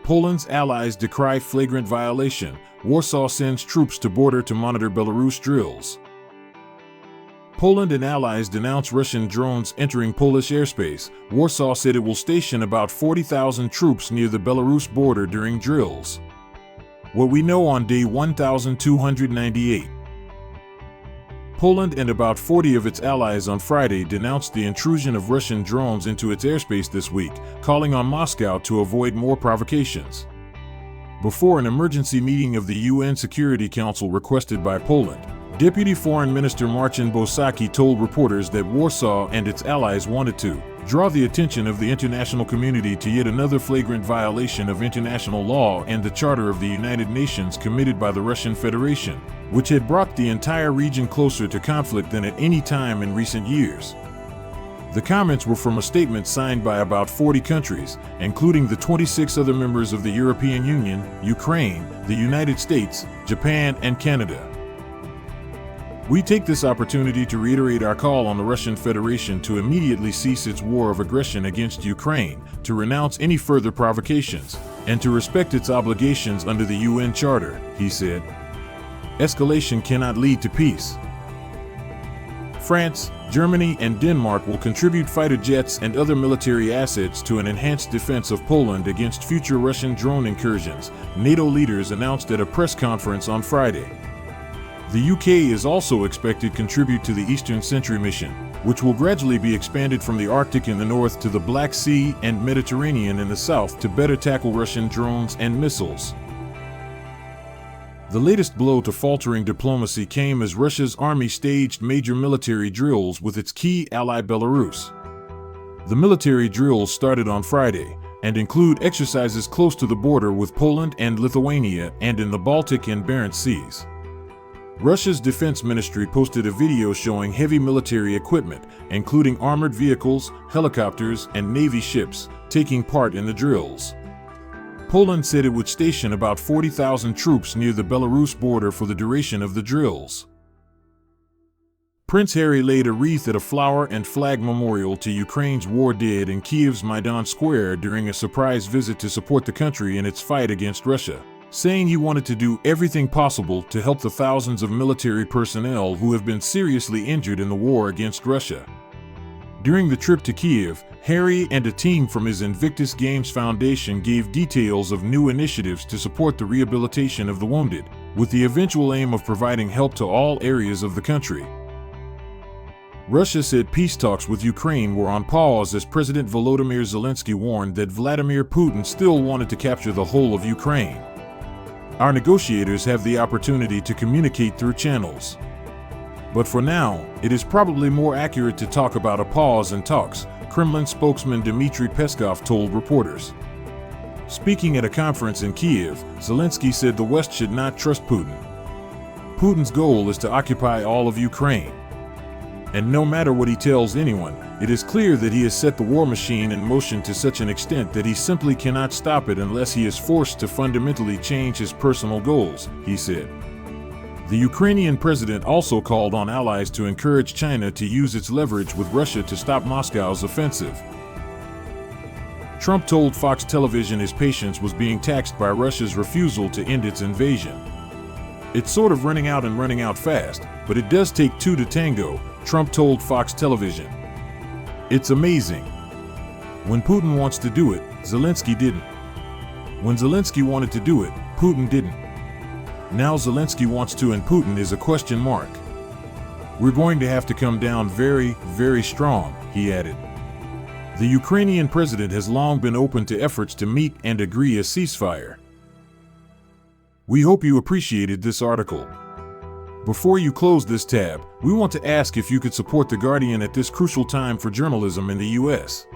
Poland's allies decry flagrant violation. Warsaw sends troops to border to monitor Belarus drills. Poland and allies denounce Russian drones entering Polish airspace. Warsaw said it will station about 40,000 troops near the Belarus border during drills. What we know on day 1298. Poland and about 40 of its allies on Friday denounced the intrusion of Russian drones into its airspace this week, calling on Moscow to avoid more provocations. Before an emergency meeting of the UN Security Council requested by Poland, Deputy Foreign Minister Marcin Bosacki told reporters that Warsaw and its allies wanted to draw the attention of the international community to yet another flagrant violation of international law and the Charter of the United Nations committed by the Russian Federation, which had brought the entire region closer to conflict than at any time in recent years. The comments were from a statement signed by about 40 countries, including the 26 other members of the European Union, Ukraine, the United States, Japan, and Canada. We take this opportunity to reiterate our call on the Russian Federation to immediately cease its war of aggression against Ukraine, to renounce any further provocations, and to respect its obligations under the UN Charter, he said. Escalation cannot lead to peace. France, Germany, and Denmark will contribute fighter jets and other military assets to an enhanced defense of Poland against future Russian drone incursions, NATO leaders announced at a press conference on Friday. The UK is also expected to contribute to the Eastern Sentry mission, which will gradually be expanded from the Arctic in the north to the Black Sea and Mediterranean in the south to better tackle Russian drones and missiles. The latest blow to faltering diplomacy came as Russia's army staged major military drills with its key ally Belarus. The military drills started on Friday and include exercises close to the border with Poland and Lithuania and in the Baltic and Barents Seas. Russia's defense ministry posted a video showing heavy military equipment, including armored vehicles, helicopters, and Navy ships, taking part in the drills. Poland said it would station about 40,000 troops near the Belarus border for the duration of the drills. Prince Harry laid a wreath at a flower and flag memorial to Ukraine's war dead in Kyiv's Maidan Square during a surprise visit to support the country in its fight against Russia, saying he wanted to do everything possible to help the thousands of military personnel who have been seriously injured in the war against Russia. During the trip to Kyiv, Harry and a team from his Invictus Games Foundation gave details of new initiatives to support the rehabilitation of the wounded, with the eventual aim of providing help to all areas of the country. Russia said peace talks with Ukraine were on pause as President Volodymyr Zelensky warned that Vladimir Putin still wanted to capture the whole of Ukraine. Our negotiators have the opportunity to communicate through channels. But for now, it is probably more accurate to talk about a pause in talks, Kremlin spokesman Dmitry Peskov told reporters. Speaking at a conference in Kyiv, Zelensky said the West should not trust Putin. Putin's goal is to occupy all of Ukraine. And no matter what he tells anyone, it is clear that he has set the war machine in motion to such an extent that he simply cannot stop it unless he is forced to fundamentally change his personal goals, he said. The Ukrainian president also called on allies to encourage China to use its leverage with Russia to stop Moscow's offensive. Trump told Fox Television his patience was being taxed by Russia's refusal to end its invasion. It's sort of running out and running out fast, but it does take two to tango, Trump told Fox Television. It's amazing. When Putin wants to do it, Zelensky didn't. When Zelensky wanted to do it, Putin didn't. Now Zelensky wants to and Putin is a question mark. We're going to have to come down very, very strong, he added. The Ukrainian president has long been open to efforts to meet and agree a ceasefire. We hope you appreciated this article. Before you close this tab, we want to ask if you could support The Guardian at this crucial time for journalism in the U.S.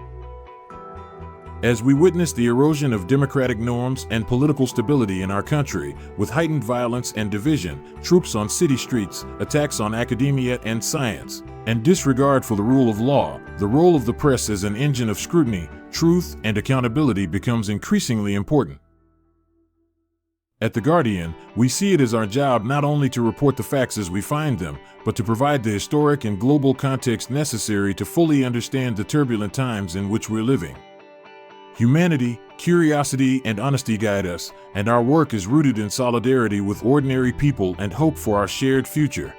As we witness the erosion of democratic norms and political stability in our country, with heightened violence and division, troops on city streets, attacks on academia and science, and disregard for the rule of law, the role of the press as an engine of scrutiny, truth, and accountability becomes increasingly important. At The Guardian, we see it as our job not only to report the facts as we find them, but to provide the historic and global context necessary to fully understand the turbulent times in which we're living. Humanity, curiosity, and honesty guide us, and our work is rooted in solidarity with ordinary people and hope for our shared future.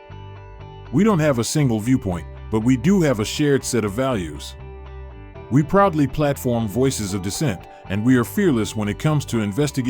We don't have a single viewpoint, but we do have a shared set of values. We proudly platform voices of dissent, and we are fearless when it comes to investigating